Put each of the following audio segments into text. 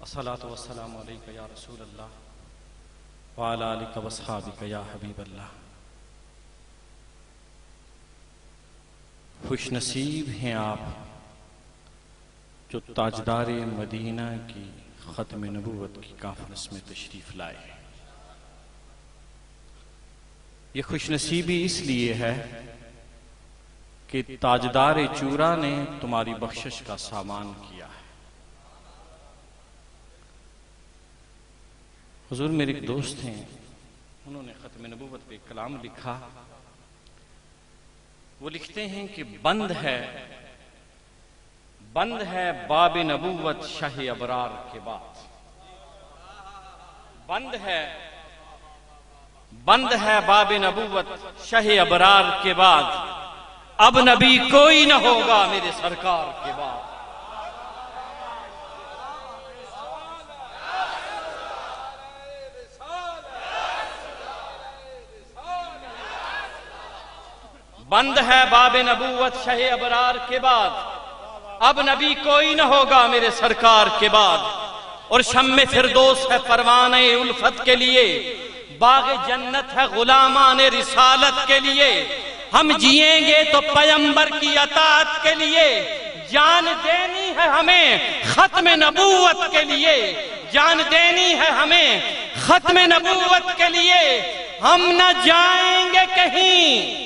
الصلاۃ والسلام علیک یا رسول اللہ وعلی آلک واصحابک یا حبیب اللہ۔ خوش نصیب ہیں آپ جو تاجدار مدینہ کی ختم نبوت کی کانفرنس میں تشریف لائے۔ یہ خوش نصیبی اس لیے ہے کہ تاجدار چورا نے تمہاری بخشش کا سامان کیا ہے۔ حضور میرے ایک دوست ہیں، انہوں نے ختم نبوت پہ کلام لکھا۔ وہ لکھتے ہیں کہ بند ہے باب نبوت شاہ ابرار کے بعد، بند ہے باب نبوت شاہ ابرار کے بعد، اب نبی کوئی نہ ہوگا میرے سرکار کے بعد۔ بند ہے باب نبوت شاہ ابرار کے بعد، اب نبی کوئی نہ ہوگا میرے سرکار کے بعد۔ اور شم فردوس ہے پروانہ الفت کے لیے، باغ جنت ہے غلامان رسالت کے لیے۔ ہم جئیں گے تو پیغمبر کی اطاعت کے لیے، جان دینی ہے ہمیں ختم نبوت کے لیے، جان دینی ہے ہمیں ختم نبوت کے لیے۔ ہم نہ جائیں گے کہیں،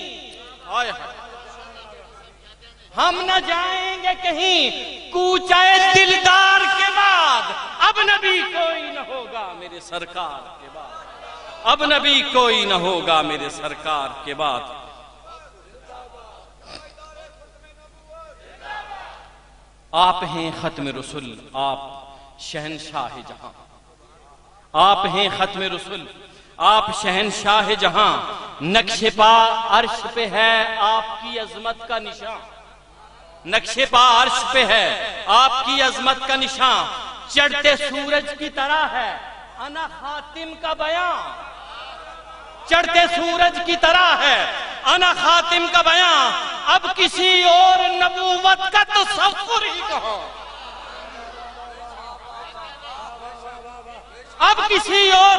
ہم نہ جائیں گے کہیں کوچے دلدار کے بعد، اب نبی کوئی نہ ہوگا میرے سرکار کے بعد، اب نبی کوئی نہ ہوگا میرے سرکار کے بعد۔ آپ ہیں ختم رسول، آپ شہنشاہ جہاں، آپ ہیں ختم رسول، آپ شہنشاہ جہاں۔ نقش پا عرش پہ ہے آپ کی عظمت کا نشان، نقش پا عرش پہ ہے آپ کی عظمت کا نشان۔ چڑھتے سورج کی طرح ہے انا خاتم کا بیان، چڑھتے سورج کی طرح ہے انا خاتم کا بیان۔ اب کسی اور نبوت کا تصور ہی کہاں، اب کسی اور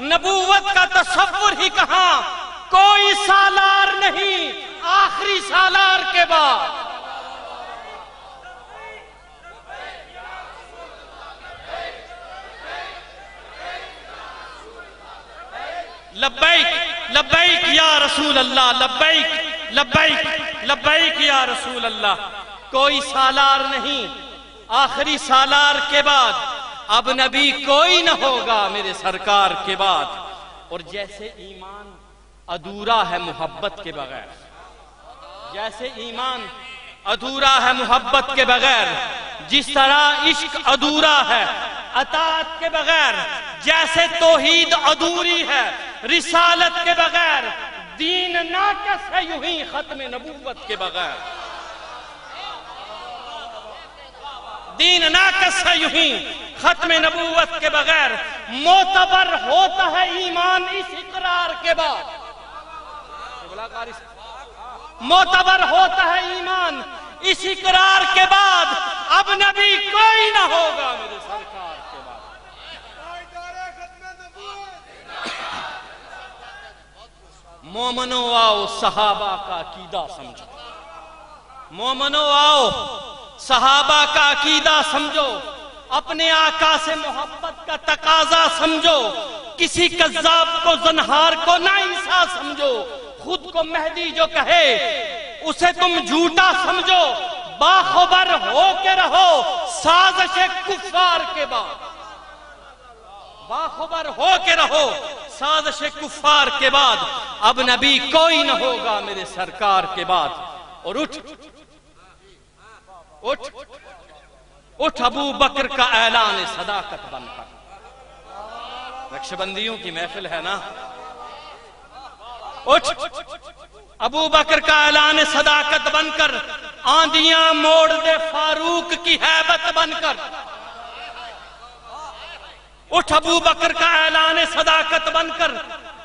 نبوت کا تصور ہی کہاں۔ کوئی سالار نہیں آخری سالار کے بعد۔ لبیک لبیک یا رسول اللہ، لبیک لبیک لبیک یا رسول اللہ۔ کوئی سالار نہیں آخری سالار کے بعد، اب نبی کوئی نہ ہوگا میرے سرکار کے بعد۔ اور جیسے ایمان ادھورا ہے محبت کے بغیر، جیسے ایمان ادھورا ہے محبت کے بغیر، جس طرح عشق ادھورا ہے اطاعت کے بغیر، جیسے توحید ادھوری ہے رسالت کے بغیر، دین ناقص ہے یوں ہی ختم نبوت کے بغیر، دین ناقص ہے یوں ہی ختم نبوت کے بغیر۔ معتبر ہوتا ہے ایمان اس اقرار کے بعد، معتبر ہوتا ہے ایمان اس اقرار کے بعد، اب نبی کوئی نہ ہوگا میرے سرکار کے بعد۔ مومنو آؤ صحابہ کا عقیدہ سمجھو، مومنو آؤ صحابہ کا عقیدہ سمجھو، اپنے آقا سے محبت کا تقاضا سمجھو، کسی کذاب کو زنہار کو ناانصاف سمجھو، خود کو مہدی جو کہے اسے تم جھوٹا سمجھو، باخبر ہو کے رہو سازش کفار کے بعد، باخبر ہو کے رہو سازش کفار کے بعد، اب نبی کوئی نہ ہوگا میرے سرکار کے بعد۔ اور اٹھ اٹھ اٹھ ابو بکر کا اعلان صداقت بن کر، نقشبندیوں کی محفل ہے نا، اٹھ ابو بکر کا اعلان صداقت بن کر، آندیاں موڑ دے فاروق کی ہیبت بن کر، اٹھ ابو بکر کا اعلان صداقت بن کر،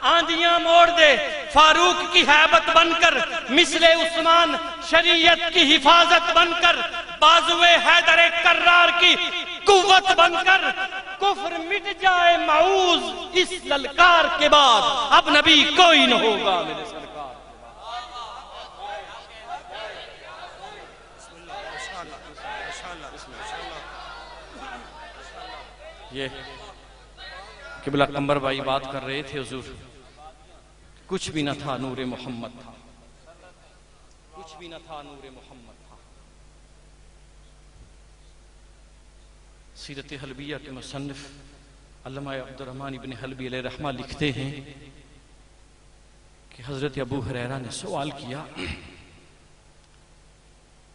آندیاں موڑ دے فاروق کی ہیبت بن کر، مثل عثمان شریعت کی حفاظت بن کر، بازوے حیدر کرار کی قوت قوت بن کر کفر مٹ جائے معوذ اس للکار کے بعد اب نبی کوئی نہ ہوگا میرے سرکار. یہ قبلہ قمبر بھائی بات کر رہے تھے حضور کچھ بھی نہ تھا نور محمد تھا, کچھ بھی نہ تھا نور محمد تھا. سیرت حلبیہ کے مصنف علامہ عبد الرحمن ابن حلبی علیہ رحمہ لکھتے ہیں کہ حضرت ابو ہریرہ نے سوال کیا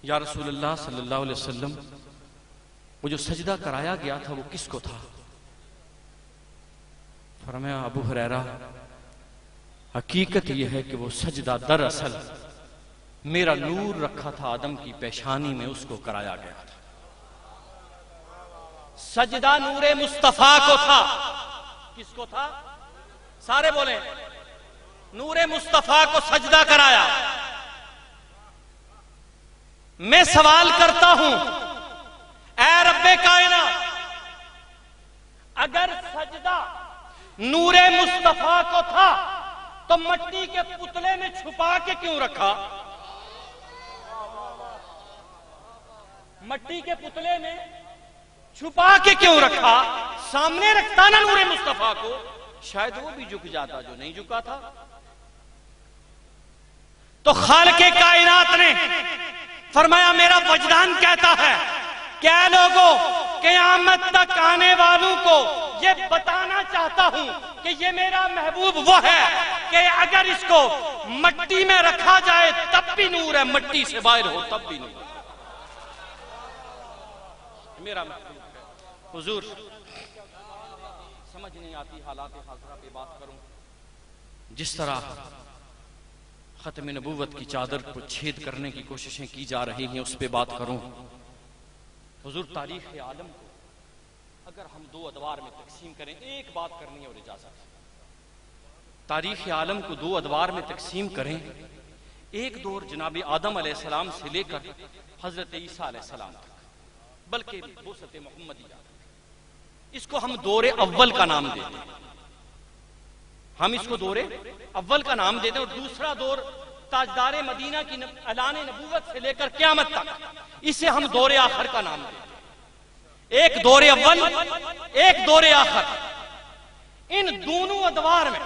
یا رسول اللہ صلی اللہ علیہ وسلم وہ جو سجدہ کرایا گیا تھا وہ کس کو تھا؟ فرمایا ابو ہریرہ حقیقت یہ ہے کہ وہ سجدہ دراصل میرا نور رکھا تھا آدم کی پیشانی میں اس کو کرایا گیا تھا. سجدہ نور مصطفیٰ کو تھا. کس کو تھا؟ سارے بولیں. نور مصطفیٰ کو سجدہ کرایا. میں سوال کرتا ہوں اے رب کائنات اگر سجدہ نور مصطفیٰ کو تھا تو مٹی کے پتلے میں چھپا کے کیوں رکھا؟ مٹی کے پتلے میں چھپا کے کیوں رکھا؟ سامنے رکھتا نا نور مصطفیٰ کو شاید وہ بھی جھک جاتا جو نہیں جھکا تھا. تو خالق کائنات نے فرمایا میرا وجدان کہتا ہے کہ اے لوگوں قیامت تک آنے والوں کو یہ بتانا چاہتا ہوں کہ یہ میرا محبوب وہ ہے کہ اگر اس کو مٹی میں رکھا جائے تب بھی نور ہے, مٹی سے باہر ہو تب بھی نور ہے. میرا محبوب ہے. حضور سمجھ نہیں آتی حالات حاضرہ پہ بات کروں. جس طرح ختم نبوت کی چادر کو چھید کرنے کی کوششیں کی جا رہی ہیں اس پہ بات کروں. حضور تاریخ عالم کو اگر ہم دو ادوار میں تقسیم کریں, ایک بات کرنی ہے اور اجازت. تاریخ عالم کو دو ادوار میں تقسیم کریں. ایک دور جناب آدم علیہ السلام سے لے کر حضرت عیسیٰ علیہ السلام تک, بلکہ بعثت محمدیہ, اس کو ہم دور اول کا نام دیتے ہیں. ہم اس کو دور اول کا نام دیتے ہیں. اور دوسرا دور تاجدار مدینہ کی اعلان نبوت سے لے کر قیامت تک, اسے ہم دور آخر کا نام دیتے ہیں. ایک دور اول, ایک دور آخر. ان دونوں ادوار میں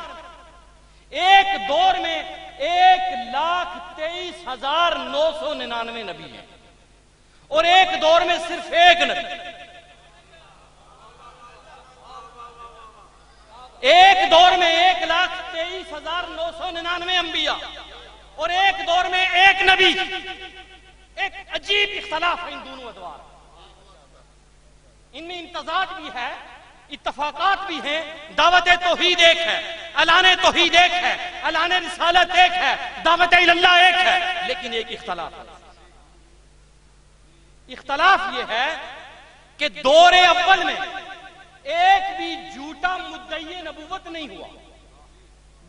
ایک دور میں 1,23,999 نبی ہیں اور ایک دور میں صرف ایک نبی. ایک دور میں 1,23,999 انبیاء اور ایک دور میں ایک نبی. ایک عجیب اختلاف ہے ان دونوں ادوار. ان میں امتزاج بھی ہے, اتفاقات بھی ہیں. دعوت توحید ایک ہے, اعلان توحید ایک ہے, اعلان رسالت ایک ہے, دعوت اللہ ایک ہے, لیکن ایک اختلاف ہے. اختلاف یہ ہے کہ دور اول میں ایک بھی جھوٹا مدعی نبوت نہیں ہوا.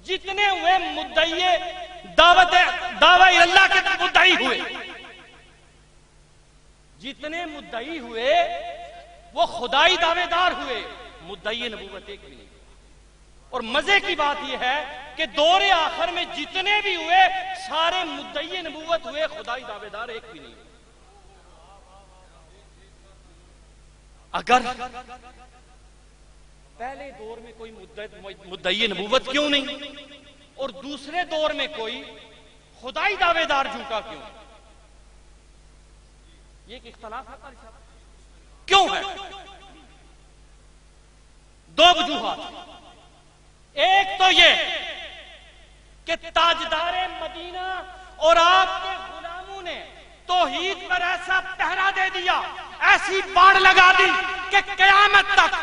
جتنے ہوئے مدعی دعوی اللہ کے مدعی ہوئے, جتنے مدعی ہوئے وہ خدائی دعوے دار ہوئے, مدعی نبوت ایک بھی نہیں ہوا. اور مزے کی بات یہ ہے کہ دور آخر میں جتنے بھی ہوئے سارے مدعی نبوت ہوئے, خدائی دعوے دار ایک بھی نہیں ہوئے. اگر پہلے دور میں کوئی مدعی نبوت کیوں نہیں اور دوسرے دور میں کوئی خدائی دعوے دار جھوٹا کیوں؟ یہ ایک اختلاف ہے. کیوں ہے؟ دو وجوہات. ایک تو یہ کہ تاجدار مدینہ اور آپ کے غلاموں نے توحید پر ایسا پہرا دے دیا, ایسی باڑ لگا دی کہ قیامت تک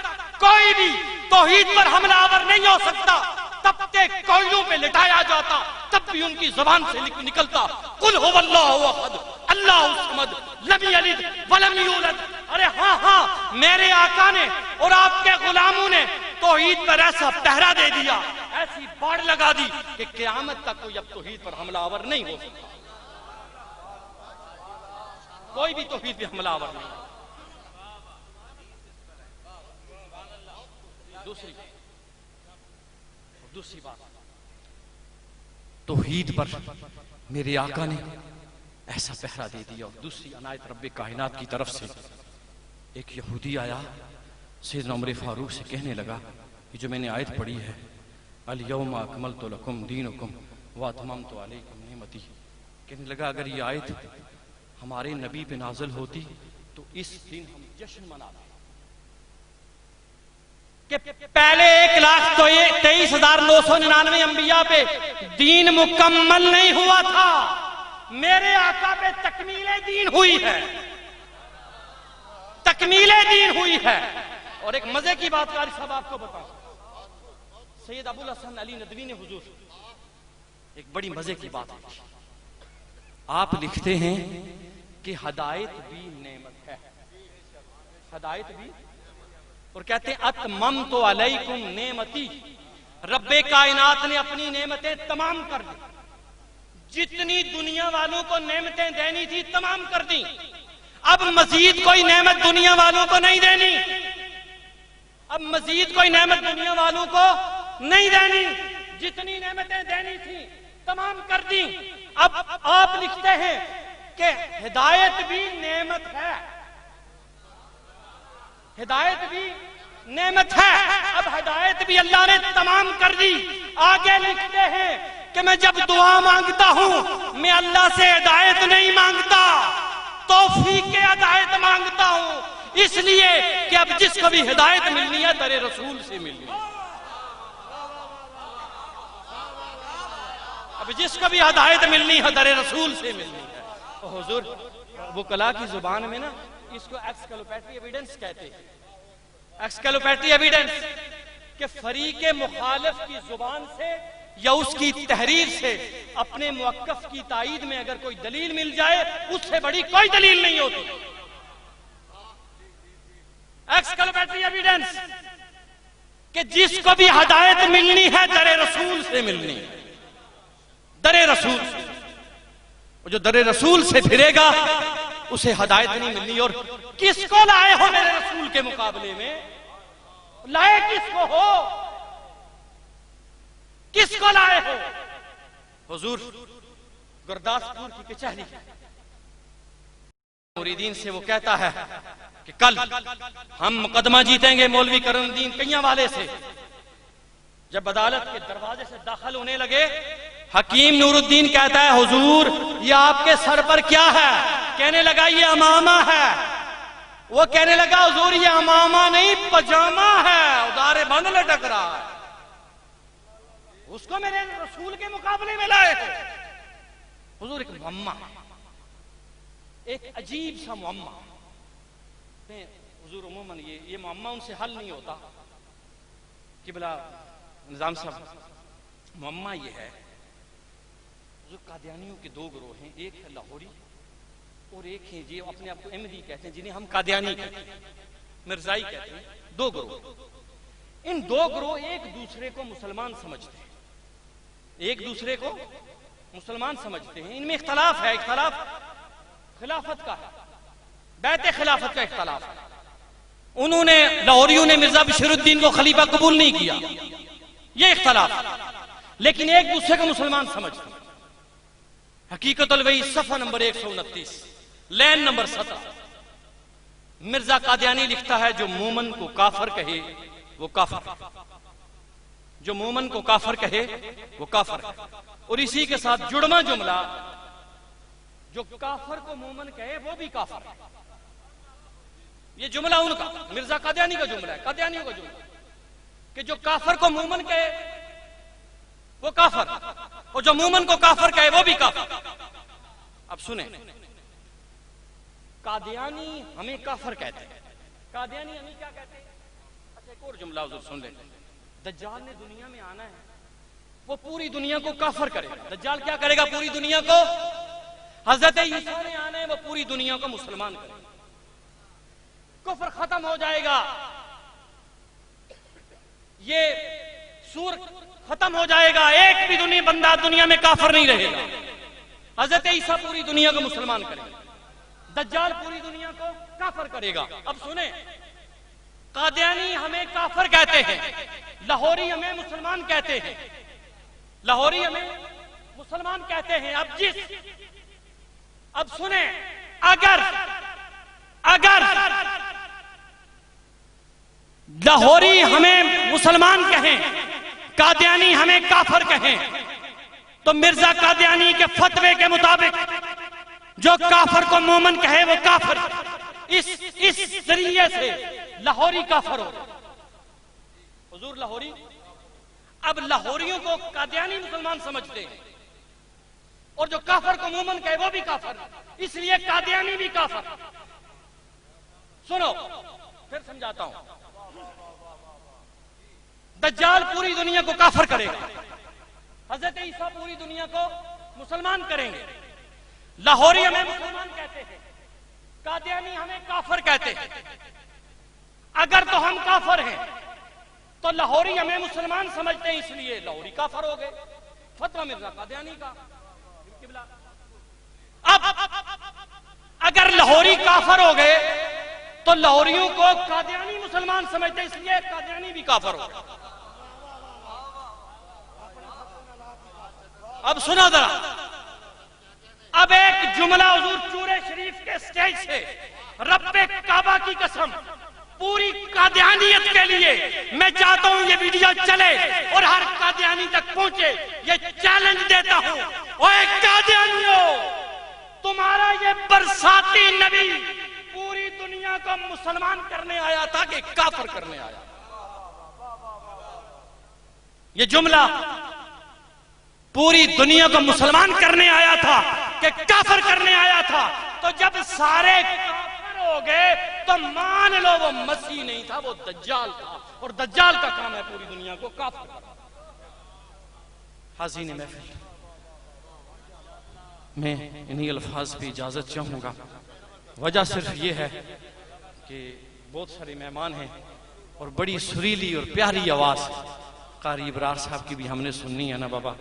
کوئی بھی توحید پر حملہ آور نہیں ہو سکتا. تب تک کوئلوں پہ لٹایا جاتا, تب بھی ان کی زبان سے نکلتا قل هو اللہ احد اللہ الصمد لم یلد ولم یولد. ارے ہاں ہاں, میرے آقا نے اور آپ کے غلاموں نے توحید پر ایسا پہرا دے دیا, ایسی باڑ لگا دی کہ قیامت تک کوئی اب توحید پر حملہ آور نہیں ہو سکتا. کوئی بھی توحید پہ حملہ آور نہیں. دوسری بات، توحید پر میرے آقا نے ایسا پہرا دے دیا. اور دوسری عنایت رب کائنات کی طرف سے، ایک یہودی آیا سیدنا عمر فاروق سے کہنے لگا، یہ جو میں نے آیت پڑھی ہے الیوم اکملت لکم دینکم واتممت علیکم نعمتی، کہنے لگا اگر یہ آیت ہمارے نبی پہ نازل ہوتی تو اس دن ہم جشن مناتے کہ پہلے 1,23,999 انبیاء پہ دین مکمل نہیں ہوا تھا، میرے آقا پہ تکمیل دین ہوئی ہے، تکمیل دین ہوئی ہے. اور ایک مزے کی بات قاری صاحب آپ کو بتاؤں، سید ابو الحسن علی ندوی نے حضور ایک بڑی مزے کی بات ہے، آپ لکھتے ہیں کہ ہدایت بھی نعمت ہے، ہدایت بھی، اور کہتے ہیں اتممت علیکم نعمتی، رب کائنات نے اپنی نعمتیں تمام کر دی، جتنی دنیا والوں کو نعمتیں دینی تھی تمام کر دی، اب مزید کوئی نعمت دنیا والوں کو نہیں دینی، اب مزید کوئی نعمت دنیا والوں کو نہیں دینی، جتنی نعمتیں دینی تھی تمام کر دی. اب آپ لکھتے ہیں کہ ہدایت بھی نعمت ہے، ہدایت بھی نعمت ہے، اب ہدایت بھی اللہ نے تمام کر دی. آگے لکھتے ہیں کہ میں جب دعا مانگتا ہوں میں اللہ سے ہدایت نہیں مانگتا، توفیق ہدایت مانگتا ہوں، اس لیے کہ اب جس کو بھی ہدایت ملنی ہے در رسول سے ملنی ہے، اب جس کو بھی ہدایت ملنی ہے در رسول سے ملنی ہے. حضور وکلا کی زبان میں نا اس کو ایکسکلوپیٹری ایویڈنس کہتے ہیں، ایکسکلوپیٹری ایویڈنس، کہ فریق مخالف کی زبان سے یا اس کی تحریر سے اپنے موقف کی تائید میں اگر کوئی دلیل مل جائے اس سے بڑی کوئی دلیل نہیں ہوتی. ایکسکلوپیٹری ایویڈنس کہ جس کو بھی ہدایت ملنی ہے در رسول سے ملنی ہے، در رسول سے، جو در رسول سے پھرے گا اسے ہدایت نہیں ملنی. اور کس کو لائے ہو میرے رسول کے مقابلے میں؟ لائے کس کو ہو؟ کس کو لائے ہو؟ حضور گرداسپور کی کچہری مریدین سے وہ کہتا ہے کہ کل ہم مقدمہ جیتیں گے مولوی کرم الدین کیاں والے سے. جب عدالت کے دروازے سے داخل ہونے لگے، حکیم نور الدین کہتا ہے حضور یہ آپ کے سر پر کیا ہے؟ کہنے لگا یہ امامہ ہے. وہ کہنے لگا حضور یہ امامہ نہیں پجامہ ہے، ادارے بند لٹک رہا ہے. اس کو میرے رسول کے مقابلے میں لائے ہو. حضور ایک معمہ، ایک عجیب سا معمہ. حضور عموماً یہ معمہ ان سے حل نہیں ہوتا کہ بلا نظام صاحب معمہ یہ ہے، جو قادیانیوں کے دو گروہ ہیں، ایک ہے لاہوری اور ایک ہے جی اپنے آپ کو احمدی کہتے ہیں جنہیں ہم قادیانی کہتے ہیں، مرزائی کہتے ہیں. دو گروہ، ان دو گروہ ایک دوسرے کو مسلمان سمجھتے ہیں، ایک دوسرے کو مسلمان سمجھتے ہیں. ان میں اختلاف ہے، اختلاف خلافت کا ہے، بیعت خلافت کا اختلاف ہے. انہوں نے لاہوریوں نے مرزا بشیر الدین کو خلیفہ قبول نہیں کیا، یہ اختلاف، لیکن ایک دوسرے کو مسلمان سمجھتے ہیں. حقیقت الوحی صفحہ نمبر 129 لین نمبر 17 مرزا قادیانی لکھتا ہے جو مومن کو کافر کہے وہ کافر ہے، جو مومن کو کافر کہے وہ کافر ہے. اور اسی کے ساتھ جڑواں جملہ، جو کافر کو مومن کہے وہ بھی کافر ہے. یہ جملہ ان کا مرزا قادیانی کا جملہ ہے، قادیانیوں کا جملہ، کہ جو کافر کو مومن کہے وہ کافر، اور جو مومن کو کافر کہے وہ بھی کافر. اب سنیں، قادیانی ہمیں کافر کہتے ہیں، قادیانی ہمیں کیا کہتے ہیں؟ اچھا ایک اور جملہ حضور سن لیں، دجال نے دنیا میں آنا ہے، وہ پوری دنیا کو کافر کرے گا. دجال کیا کرے گا پوری دنیا کو؟ حضرت عیسیٰ نے آنا ہے، وہ پوری دنیا کو مسلمان کرے گا. کفر ختم ہو جائے گا، یہ سور ختم ہو جائے گا، ایک بھی بندہ دنیا میں کافر نہیں رہے گا. حضرت عیسیٰ پوری دنیا کو مسلمان کرے گا، دجال پوری دنیا کو کافر کرے گا. اب سنیں، قادیانی ہمیں کافر کہتے ہیں، لاہوری ہمیں مسلمان کہتے ہیں، لاہوری ہمیں مسلمان کہتے ہیں۔ اب سنیں، اگر لاہوری ہمیں مسلمان کہیں، قادیانی ہمیں کافر کہیں، تو مرزا قادیانی کے فتوے کے مطابق جو کافر کو مومن کہے وہ کافر، اس ذریعے سے لاہوری کافر ہو۔ حضور لاہوری، اب لاہوریوں کو قادیانی مسلمان سمجھتے ہیں، اور جو کافر کو مومن کہے وہ بھی کافر، اس لیے قادیانی بھی کافر۔ سنو پھر سمجھاتا ہوں۔ دجال پوری دنیا کو کافر کرے گا، حضرت عیسیٰ پوری دنیا کو مسلمان کریں گے۔ لاہوری ہمیں مسلمان کہتے ہیں، قادیانی ہمیں کافر کہتے ہیں۔ اگر تو ہم کافر ہیں تو لاہوری ہمیں مسلمان سمجھتے ہیں، اس لیے لاہوری کافر ہو گئے۔ فتویٰ مرزا قادیانی کا۔ اب اگر لاہوری کافر ہو گئے تو لاہوریوں کو قادیانی مسلمان سمجھتے ہیں، اس لیے قادیانی بھی کافر ہو گئے۔ اب سنا ذرا، اب ایک جملہ حضور چورے شریف کے سٹیج سے، رب کعبہ کی قسم، پوری قادیانیت کے لیے میں چاہتا ہوں یہ ویڈیو چلے اور ہر قادیانی تک پہنچے۔ یہ چیلنج دیتا ہوں، اوے قادیانیوں، تمہارا یہ برساتی نبی پوری دنیا کو مسلمان کرنے آیا تھا کہ کافر کرنے آیا؟ یہ جملہ پوری دنیا کو مسلمان کرنے آیا تھا کہ کافر کرنے آیا تھا؟ تو جب سارے کافر ہو گئے تو مان لو وہ مسیح نہیں تھا، وہ دجال تھا، اور دجال کا کام ہے پوری دنیا کو کافر کرنا۔ حاضرین محفل، میں انہی الفاظ پہ اجازت چاہوں گا۔ وجہ صرف یہ ہے کہ بہت سارے مہمان ہیں اور بڑی سریلی اور پیاری آواز قاری ابرار صاحب کی بھی ہم نے سننی ہے نا بابا،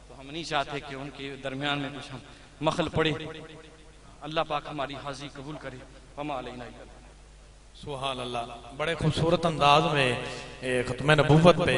تو ہم نہیں چاہتے کہ ان کے درمیان میں کچھ ہم مخل پڑے۔ اللہ پاک ہماری حاضری قبول کرے۔ وما علینا الا البلاغ۔ سبحان اللہ، بڑے خوبصورت انداز میں ختم نبوت پہ